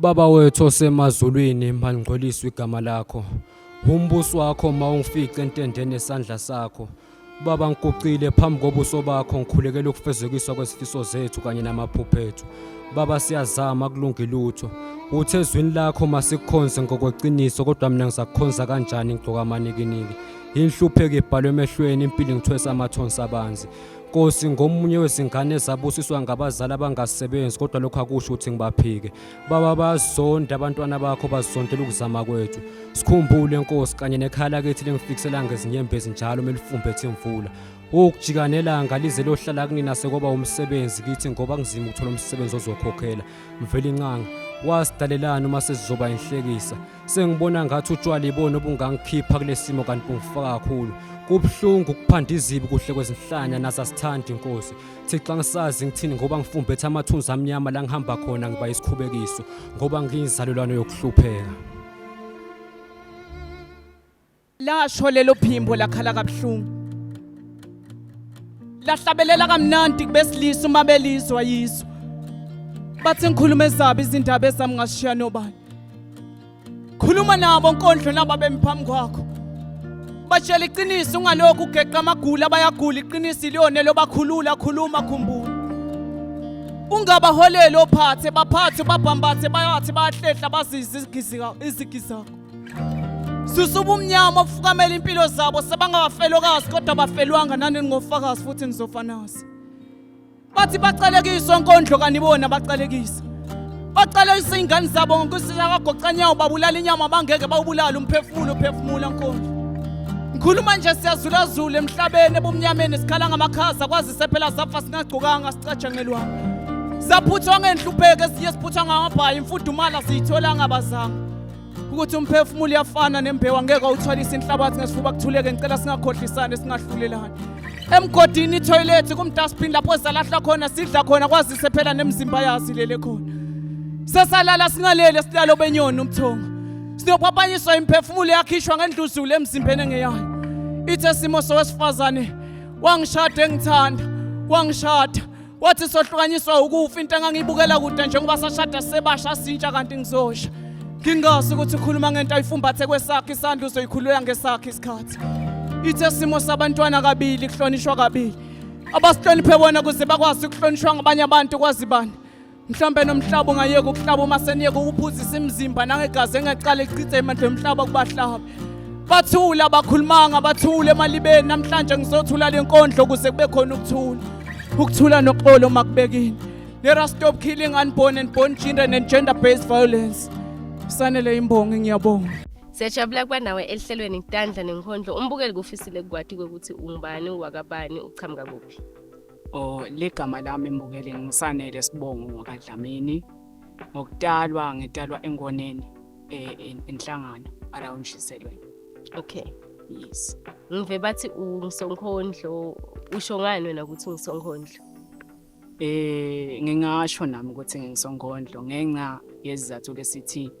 Baba wethu osemazulwini malingcoliswe igama lakho. Umbuso wakho mawungifice entendeni esandla sakho. Baba ngikucile phambi kobuso bakho ngikhulekela ukufezekiswa kwesifiso zethu kanye namaphupho ethu. Baba siyazama kulunga lutho. Uthi ezwini lakho masikukhonze ngokweqiniso kodwa mina ngizakukhonza kanjani ngigcoka amanikiniki. Inhlupheko ibhalwe emehlweni impilo ngithwesa amathonsi abanzi. Nkosi ngomunye wezingane ezabusiswa ngabazali abangasebenzi kodwa lokho akusho ukuthi ngibaphike. Baba bazonda abantwana bakho bazondela ukuzama kwethu. Sikhumbule Nkosi kanye nekhaya lakithi lengifikisela ngezinyembezi njalo melifumbethi imvula. Ukujikanelanga lize lohlala kunina sekoba umsebenzi kithi ngoba ngizima ukuthola umsebenzi ozokhokhela. Mvela inqanga wasidalelana uma sesizoba inhlekisa. Sengibona ngathi utshwala ibona obungangikhipha kulesimo kanti bungifaka kakhulu. Kubhlungu ukuphanda izibi kuhle kwezinhlanya naza sithanda Nkosi. Thixo ngisazi ngithini ngoba ngifumbethe amathunzi amnyama la ngihamba khona ngiba isikhubekiso ngoba ngiyizalelwane yokuhlupheka. Lasho lelo phimbo lakhala kabuhlungu. Lahlabelela kamnandi kubesilisa uma belizwa yizo. Bathi ngikhulume zabo izindaba ezami ngashiya nobani. Khuluma nabo Nkondlo nabo bemphambi kwakho. Batshela iqiniso ungalokhu ugeqa amagula abayagula iqiniso iliyone lobakhulula khuluma khumbula. Ungabaholele ophathe baphathe babhambathe bayathi bayahlehla bazizwe izigi zakho. Susuba umnyama ofukamela impilo zabo sebangabafelokazi kodwa bafelwanga nani ngofakazi futhi nizofanazi. Bathi bacalekiswa Nkondlo kanibona bacalekisa. Bacalekisa ingane zabo ngokusisa kagocanyawo babulala inyama bangeke bawubulala umphefumulo uphefumula Nkondlo. Ngikhuluma nje siyazulazula emhlabeni ebumnyameni sikhala ngamakhaza kwazise phela safa singagcokanga sicatshangelwana. Saphuthwa ngenhlupheko esiye siphuthwa ngamabhayi imfudumala siyithola ngabazanga. Ukuthi umphefumulo uyafana nembewu angeke awuthwalise inhlabathi ngesifuba kuthuleke ngicela singakhohlisane singahlulelani. Emgodini itoilet kumdustbin lapho ezalahla khona sidla khona kwazise phela nemzimba yazi lele khona. Sesalala singalele silalo benyoni umthongo. Siyophaphanyiswa imphefumulo yakhishwa ngendluzulu emzimbeni engeyayo. Ithe simo sowesifazane wangishada engithanda wangishada wathi sohlukanyiswa ukufa into engangibukela kude njengoba sashada sebasha sintsha kanti ngizosha. Ngingazi ukuthi ukhuluma ngento ayifumbathe kwesakhe isandla uzoyikhulula ngesakhe isikhathi. Ithe simo sabantwana kabili kuhlonishwa kabili. Abasihloniphe bona kuze bakwazi ukuhlonishwa ngabanye abantu kwazi bani. Mhlambe nomhlaba ungayeka ukuhlaba uma seniyeke ukuphuzisa imizimba nangegazi engaqala echithe emandla omhlaba kubahlaba. Bathula bakhulumanga bathule emalibeni namhlanje ngizothula lenkondlo kuze kube khona ukuthula. Ukuthula noxolo makubekini. Let us stop killing unborn and born children and gender based violence. Sanele imbongi ngiyabonga. Siyajabula kuba nawe elihlelweni Tandla Nenkondlo. Umbukeli kufisile kwati ukuthi ungubani wakabani uqhamuka kuphi. Ligama lami imbukeli ngisanele Sibongo ngokaDlamini. Ngokutalwa ngitalwa engoneni enhlangano around Shiselweni. Okay. Yes. Ngive bathi ungisonkondlo usho ngani wena ukuthi ungisonkondlo? Ngingasho nami ukuthi ngisonkondlo ngenxa yezizathu lesithi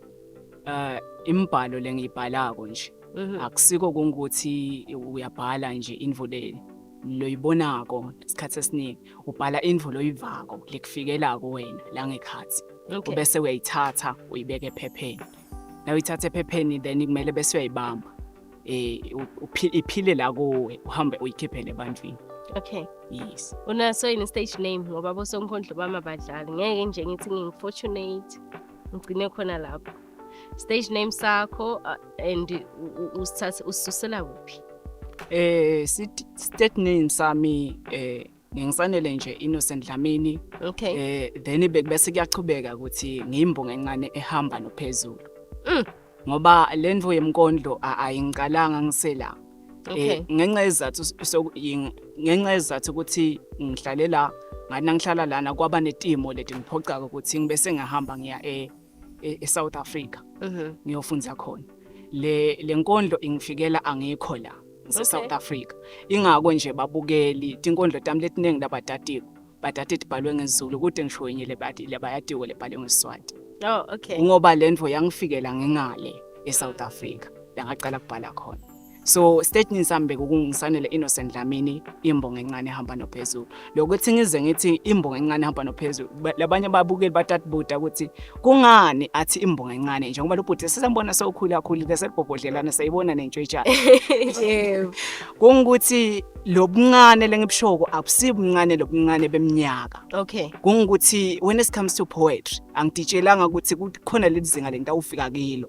imbhalo lengibhalako nje akusiko konkuthi uyabhala nje indvuleni loyibonako isikhathi esiningi ubhala indvulo oyivako lekufikelako wena la ngekhathi bese uyayithatha uyibeke ephepheni la uyithatha ephepheni then kumele bese uyayibamba iphile la kuwe uhambe uyikhiphele ebantwini. Okay. Yes. Unaso yini stage name ngoba bosonkondlo bamabadlali ngeke nje ngithi ngingifortunate ngigcine khona lapho. Stage name sakho and ususela kuphi? State name sami ngingisanele nje Innocent Dlamini. Okay. Then bese kuyachubeka ukuthi ngiyimbonga encane ehamba nophezulu. Ngoba lendvo yemkondlo ayingiqalanga ngisela. Ngenxa yezathu ukuthi ngihlalela ngani ngihlala lana kwaba netimo leti ngiphoqa ukuthi ngibese ngihamba ngiya eSouth Africa ngiyofundza khona le nkondlo ingifikela angikho la eSouth Africa ingako nje babukeli inkondlo tami letiningi labatatiko batatiti balwe ngesiZulu kude ngishoyile le bayatiko lebhalwe ngeSiswati. Oh okay. Ngoba lendvo yangifikela ngingale eSouth Africa la ngaqala kubhala khona So statement sami bekungisanele Innocent Dlamini imbongo encane ehamba nophezulu. Lokuthi ngize ngithi imbongo encane ehamba nophezulu labanye ababukeli batatbuta ukuthi kungani athi imbongo encane njengoba lo bhuti sesambona sokhula lesebhobhodlelana sayibona nentshwetshana. Yebo. Kungukuthi lobuncane lengibshoko abusibuncane lobuncane beminyaka. Okay. Kungukuthi when it comes to poetry angiditshelanga ukuthi kukhona lezinga lento awufika kilo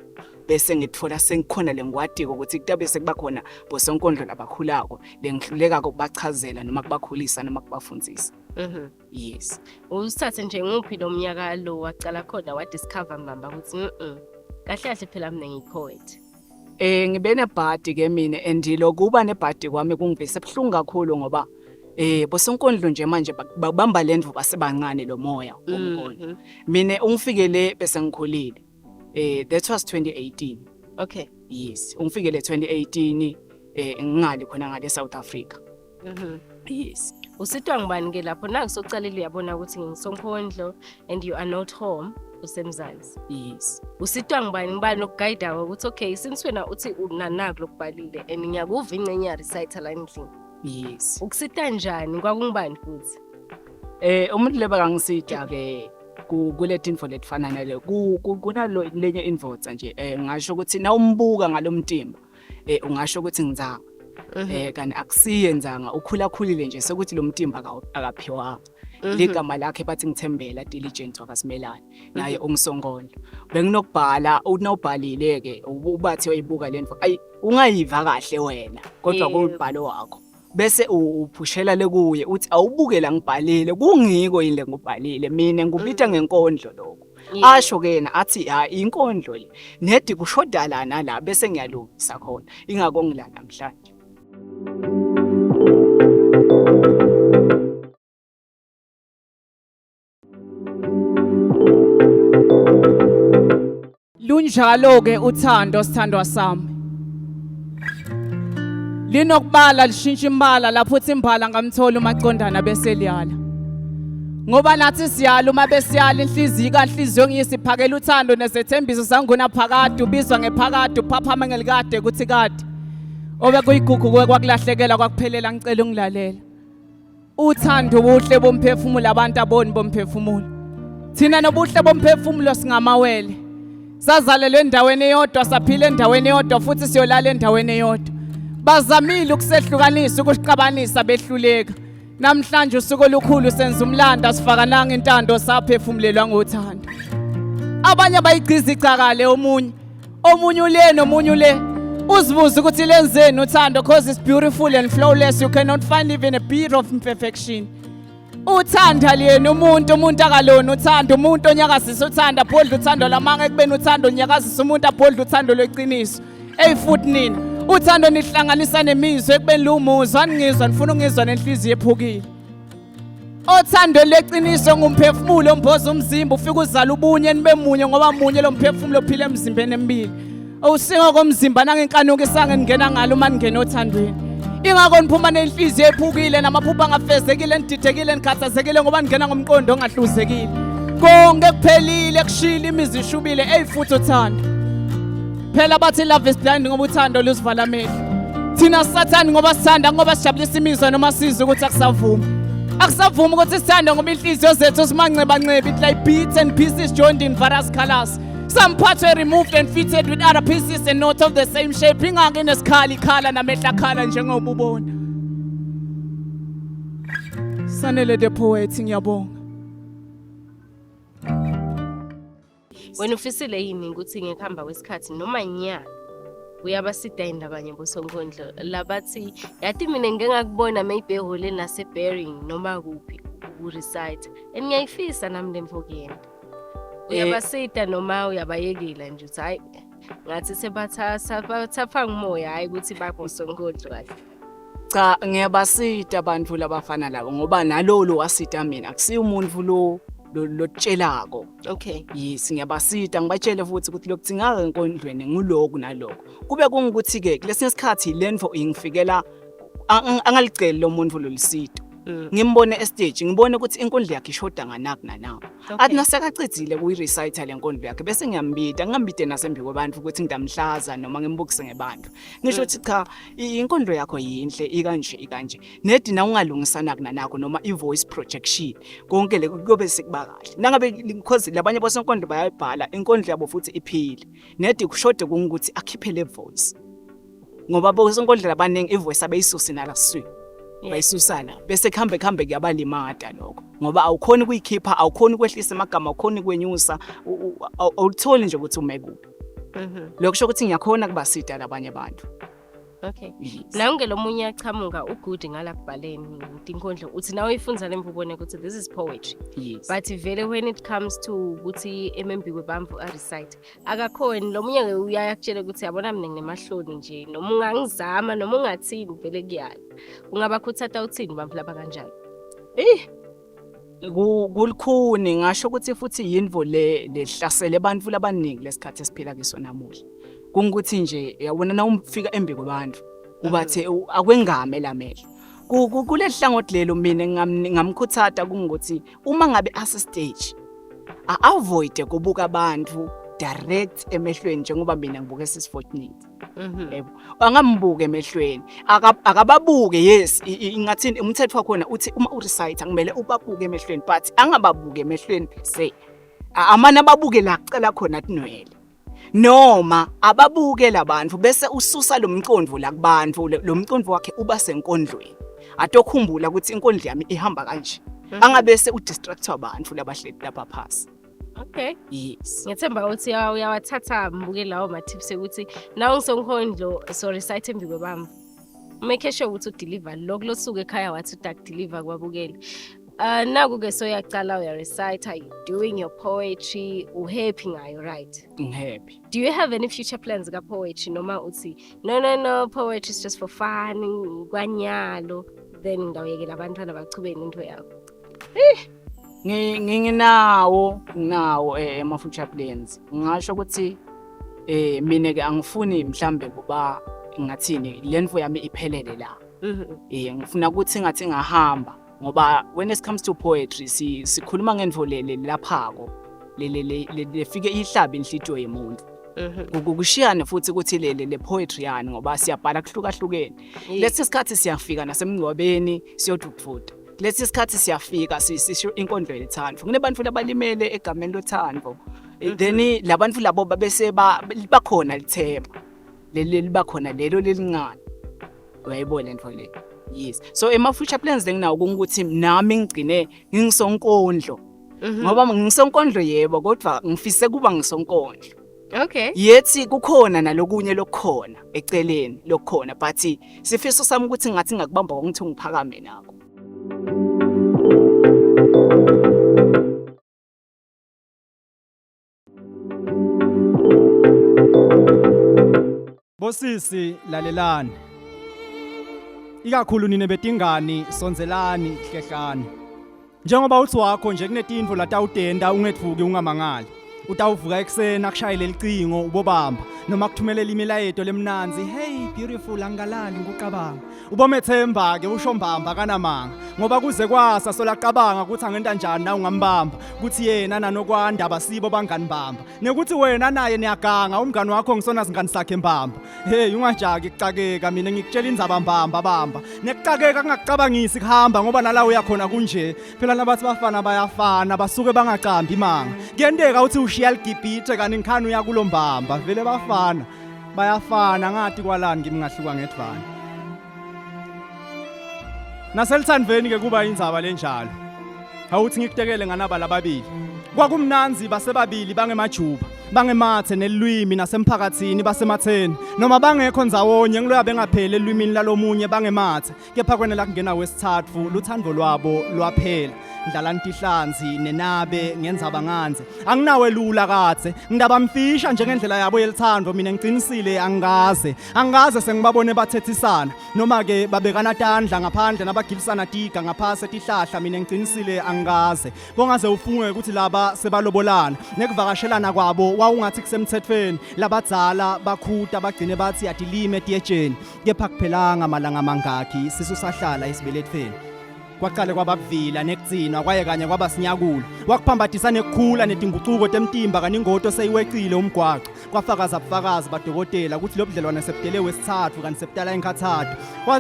bese ngitfola sengikhona lengwatiko ukuthi kutabe sekuba khona bosonkondlo labakhulako lengihluleka ukubachazela noma kubakhulisa noma kubafundzisa. Yes. Usithathe nje nguphi lo mnyaka lo wacala khona wa discover mbamba ukuthi kahle kahle phela mina ngipoet. Ngibe nebhadi ke mina andilo kuba nebhadi kwami kungivise ebhlungu kakhulu ngoba bosonkondlo nje manje babamba lendvu basebancane lo moya omkhulu. Mina ungifikele bese ngikhulile. That was 2018. Okay. Yes. Ungifikele 2018 ngingali khona ngale South Africa. Yes. Usitwa ngibani ke lapho nangisokucalile uyabona ukuthi ngisonkondlo and you are not home usemzansi. Yes. Usitwa ngibani ukuguide ukuthi okay since wena uthi unanako lokubhalile and ngiyakuva ingcenye ya recital endlini. Yes. Ukusita njani kwakungibani futhi? Umuntu leba kangisita ke kulethe info letfana nale kunalo lenye invotsa nje ngisho ukuthi na umbuka ngalomtimba ungasho ukuthi ngizanga kanti akusiyenzanga ukhulakhulile nje sokuthi lo mtimba akaphiwa ligama lakhe bathi ngithembela diligent wakasimelane naye ongisongondlo benginokubhala unobhalile ke ubathi wayibuka lento ayi ungayiva kahle wena kodwa kubhalo wakho bese uphushela lekuye uthi awubuke la ngibhalile kungiko yini le ngubhalile mina ngubitha ngenkondlo lokho asho kena athi ha inkondlo le nedi kushoda lana la bese ngiyalungisa khona ingako ngila namhlanje. Lunjalo ke uthando sithandwa sami. Linokubala lishintsha imbala lapho uthi imbala ngamthola umaqondana bese liyala. Ngoba nathi siyala uma besiyala inhliziyo kanhliziyo ngiyisiphakela uthando nezethembiso sangona phakade ubizwa ngephakade uphaphama ngelikade kuthi kade. Obe kuyigugu kwakulahlekela kwakuphelela ngicela ungilalela. Uthando ubuhle bomphefumulo abantu aboni bomphefumulo. Thina nobuhle bomphefumulo singamawele. Sazalelwe endaweni eyodwa saphila endaweni eyodwa futhi siyolala endaweni eyodwa. Bazamile ukusehlukanisa ukusiqabanisa behluleka. Namhlanje usuku olukhulu senza umlando asifaka nanga intando saphefumulelwa ngothando. Abanye bayigciza icakale omunye ule nomunye ule. Uzibuza ukuthi lenzeni uthando because it's beautiful and flawless you cannot find even a bit of imperfection. Uthanda liyena umuntu akalona uthando umuntu onyakazisa uthanda phodla uthando lamanga ekubeni uthando onyakazisa umuntu aphodla uthando lweqiniso. Futhi nina uthando nihlanganisa nemizwa ekubeni lumuzwa ngizwa nifuna ungizwa nenhliziyo ephukile. Othando leqiniso ngumphefumulo ombhoza umzimba ufika uzala ubunye nibe munye ngoba munye lo mphefumulo ophila emzimbeni emibili. Awusinga komzimba nangenkanuko isange ngena ngalo uma ngena othandweni. Ingako niphuma nenhliziyo ephukile namaphupha angafezekile nididekile nikhathazekile ngoba ngena ngomqondo ongahluzekile. Konke kuphelile kushila imizwa ishubile futhi uthando. Phela bathi love is blind ngoba uthando lusivala amehlo. Thina sathanda ngoba sithanda ngoba sijabulisa imizwa noma sizwe ukuthi akusavumi. Akusavumi ukuthi sithanda ngoba inhliziyo zethu simancebanceba it like beats and pieces joined in various colors. Some parts were removed and fitted with other pieces and not of the same shape. Ingake nesikhala ikhala namehla khala njengoba ubona. Sanele the poet ngiyabonga. Wena ufisile yini ukuthi ngekuhamba kwesikhathi noma nyaka uyabasida indabanye bosonkondlo labathi yathi mina ngeke ngakubona maybe ehole nase bearing noma kuphi urecite ngiyayifisa nami lemvokeni uyabasida noma uyabayekela nje uthi hayi ngathi sebathatha ngumoya hayi ukuthi babosonkondlo kahle. Cha ngiyabasida abantu labafana labo ngoba nalolo wasida mina akusiyo umuntu lo tshelako. Okay. Yes ngiyabasida ngibatshele futhi ukuthi lokuthi ngake enkondlweni nguloko naloko. Kube kungukuthi ke lesinye isikhathi lento ingifikela angaliceli lo muntu lolisito. ngimbone estage ngibone ukuthi inkondlo yakhe ishoda nganaki nanawo Okay. athi nasekacedzile kuyi-reciter le nkondlo yakhe bese ngiyambida ngingambide nasembi kwabantu ukuthi ngidamhlaza noma ngimbukise ngebantu ngisho ukuthi cha inkondlo yakho yinhle ikanje nedi na ungalungisana kunanako noma i-voice projection konke le kuyobe sekuba kahle nangabe because labanye bosenkondlo bayayibhala inkondlo yabo futhi iphile nedi kushode kungukuthi akhiphe le voice ngoba bosenkondlo labaningi ivoice abeyisusi nala swi bayisusana bese khambe kuyabalimata lokho ngoba awukhoni kuyikhipha awukhoni kwehlisa amagama awukhoni kwenyusa awutholi nje ukuthi ume kuphi lokho sho ukuthi ngiyakhona kubasida labanye abantu. Okay. Nange lo munye achamuka ugood ngalakubhaleni inkondlo uthi nawe ifunza lemvubone ukuthi this is poetry. Yes. But vele when it comes to ukuthi emembi kwebamvu a recite akakhoni lo munye uyakutshela ukuthi yabona mina nginemahloni nje noma ungangizama noma ungathini vele kuyala ungabakhuthatha uthini bamvu laba kanjani. Kulikhuni ngasho ukuthi futhi yinvo lehlasele abantu labaningi lesikhathi esiphila kiso namuhla kungukuthi nje yabona na umfika embi kwabantu ubathe akwengame lamehlo kulehlangothi lelo mina ngamkhuthata kungukuthi uma ngabe asestage avoid kubuka abantu direct emehlweni njengoba mina ngibuke sisifortunate yebo angambuke emehlweni akababuke yes ingathini umthetho wakhona uthi uma urecite kumele ubabuke emehlweni but angababuke emehlweni say amana ababuke la cela khona athinwele noma ababuke labantu bese ususa lo mcondvo la kubantu lo mcondvo wakhe uba senkondlweni atokhumbula ukuthi inkondlo yami ihamba kanje angabese udistractwa abantu labahleli lapha phasi. Okay. Yes. Ngiyethemba ukuthi uyawathatha mbuke lawo ma tips ukuthi nawe ngisonkondlo so recite embi kwebamvu make sure ukuthi udeliver lokulosuke ekhaya wathi udeliver kwabukeli. Naku ke so yaqala uya recite, are you doing your poetry uhappy ngayo right? Happy. Do you have any future plans ka poetry noma uthi no poetry is just for fun kwanyalo then ngawuyekela abantwana bachubene into yakho? Nginawo ama future plans ngisho ukuthi mina ke angifuni mhlambe kuba ngathini lenfo yami iphelele la ngifuna ukuthi ngathi ngahamba ngoba when it comes to poetry sikhuluma ngenvo laphako lefike ihlabi inhlito yemuntu ukushiyana futhi ukuthi le poetry yani ngoba siyabhala kuhlukahlukene lesi sikhathi siyafika nasemngcwabeni siyodufuta lesi sikhathi siyafika sisho inkondlo yethando kunebantu labalimele egameni lothando then labantu labo babese bakhona lithemba liba khona lelo lelincane uyayibona lento le. Yes, so ema future plans nginawo ukuthi nami ngigcine ngisonkondlo ngoba ngisonkondlo yebo kodwa ngifise kuba ngisonkondlo. Okay. Yethi kukhona nalokunye lokukhona eceleni lokukhona but sifiso sami ukuthi ngathi ngakubamba konke ngiphakame nako. Bosisi lalelani ikakhulu nine betingani sonzelani hlehlani njengoba uthi wakho nje kunetinto la tawudenda ungethuki ungamangali utawuvuka eksena kushayela licingo ubobamba noma kuthumelela imilayeto lemnanzi hey beautiful angalali ngokucabanga ubomethemba ke ushombamba kanamanga ngoba kuze kwasa solaqabanga ukuthi angenta njani na ungambamba kuthi yena nanokwanda basibo bangani bamba nekuthi wena naye niyaganga umngani wakho ngisona singani sakhe mbamba hey ungajaki kucakeka mina ngikutshela indzaba mbamba bamba nekucakeka kungakucabangisi kuhamba ngoba nala uyakhona kunje phela nabathi bafana bayafana basuke bangacambi imanga kuyenteka uthi ushiya ligibhithe kanti ngikhani uyakulombamba vele bayafana ngathi kwalani ngimngahluka ngedvana naselithandweni ke kuba indzaba lenjalo awuthi ngikutekele nganaba lababili kwakumnanzi basebabili bangemajuba bangemathe nelwimi nasemphakathini basematheni noma bangekho ndzawonye ngiloya bengaphele elwimini lalomunye bangemathe kepha kwenela kungena wesithathu luthando lwabo lwaphela ndlala ntihlanzi nenabe ngenzaba nganze anginawe lula katse ngindaba mfisha njengendlela yabo yelithando mina ngiqinisile angaze sengibabone bathethisana noma ke babekana tandla ngaphandle nabagilisana tiga ngaphasi etihlahla mina ngiqinisile angaze bongaze ufunge ukuthi laba sebalobolana nekuvakashelana kwabo wawungathi kusemthethweni labadzala bakhuta bagcine bathi adilime etiyejeni kepha kuphelanga malanga mangaki sisusahlala isibelethweni kwaqale kwababvila nekugcina kwaye kanye kwaba sinyakulo wakuphambathisa nekukhula netinguquko temtimba kaningoto seyiweqile umgwaqo kwafakaza abufakazi badokotela ukuthi lo budlelwane sebudele wesithathu kanti sebudala enkathathu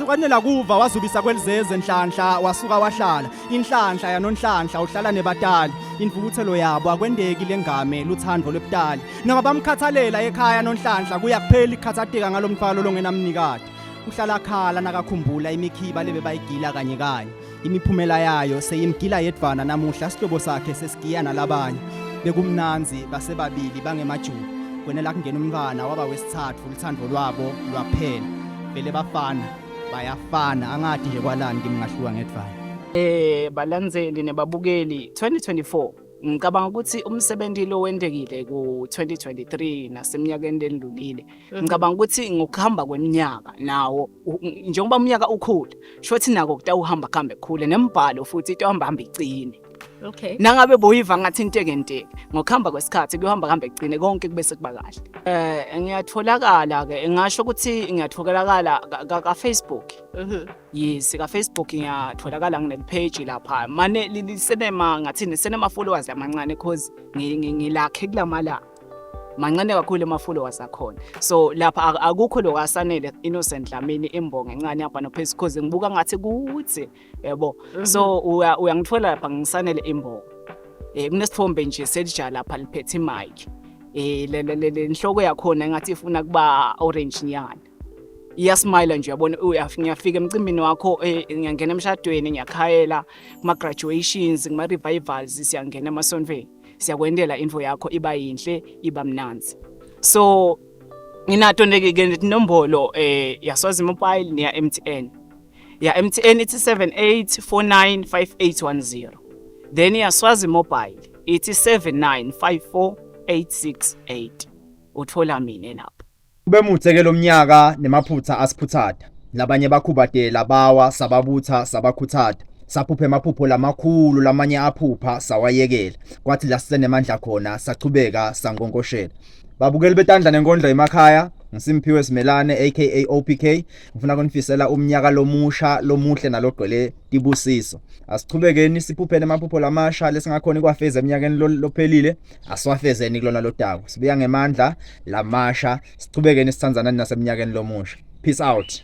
kwanela kuva wazubisa kwelizeze enhlanhla wasuka wahlala inhlanhla yanonhlanhla uhlala nebatali imvukuthelo yabo akwendeki lengame luthando lwebutali noma bamkhathalela ekhaya nonhlanhla kuyakuphela ikhathatheka ngalomthwalo longenamnikati uhlala khala nakakhumbula imikhiba lebe bayigila kanye kanye imiphumela yayo seyimgila yedvana namuhla sihlobo sakhe sesigiya nalabanye bekumnanzi basebabili bangemajuba kwenela kungena umntwana waba wesithathu uthando lwabo lwaphela vele bafana bayafana angathi nje kwalani ngimngahluka ngedvana balandzeli nebabukeli 2024 ngicabanga ukuthi umsebenzi lo wendekile ku 2023 naseminyakeni endlulile ngicabanga ukuthi ngokuhamba kweminyaka nawo njengoba umnyaka ukhula shothi nako kutawuhamba khambe khule nembhalo futhi itohamba hamba igcine. Okay. Nangabe boyiva ngathi inteke ngokuhamba kwesikhathi kuyohamba kambe igcine konke kubese kuba kahle. Ngiyatholakala ke ngisho ukuthi ngiyatholakala ka Facebook. Yes, ka Facebook ngiyatholakala ngine page lapha. Mane lisenema ngathi senema followers amancane because ngilakhe kulamala. Mancane kakhulu ama followers akhona. So lapha akukho lokasanele Innocent Dlamini imbonga encane yapha nophezulu because ngibuka ngathi kuthi yebo. So uyangithola lapha ngisanele imbonga. Kunesithombe nje selija lapha liphethe mic. Le inhloko yakhona ngathi ifuna kuba orange nyana. Iyasmile nje yabona ngiyafika emcimbini wakho ngiyangena emshadweni ngiyakhayela kuma graduations kuma revivals siyangena emasonveni. Siyakwendela info yakho iba yinhle iba mnanzi. So nginato ndeke inombolo yaSwazi Mobile neya MTN. Ya MTN ithi 78495810. Then yaSwazi Mobile ithi 79548668. Uthola mina lapho. Kube mutheke lomnyaka nemaphutha asiphuthada. Labanye bakhubadela bawa sababutha sabakhuthada. Saphuphe emaphupho lamakhulu lamanye aphupha sawayekela kwathi la sisenemandla khona sachubeka sangonkoshela babukeli betandla nenkondlo emakhaya ngisimphiwe Simelane aka OPK ngifuna konifisela umnyaka lomusha lomuhle nalogqele tibusiso asichubekeni siphuphele emaphupho lamasha lesingakhona kwafeza eminyakeni lophelile asiwafezeni kulona lodako sibuya ngemandla lamasha sichubekeni sithandzana naseminyakeni lomusha peace out.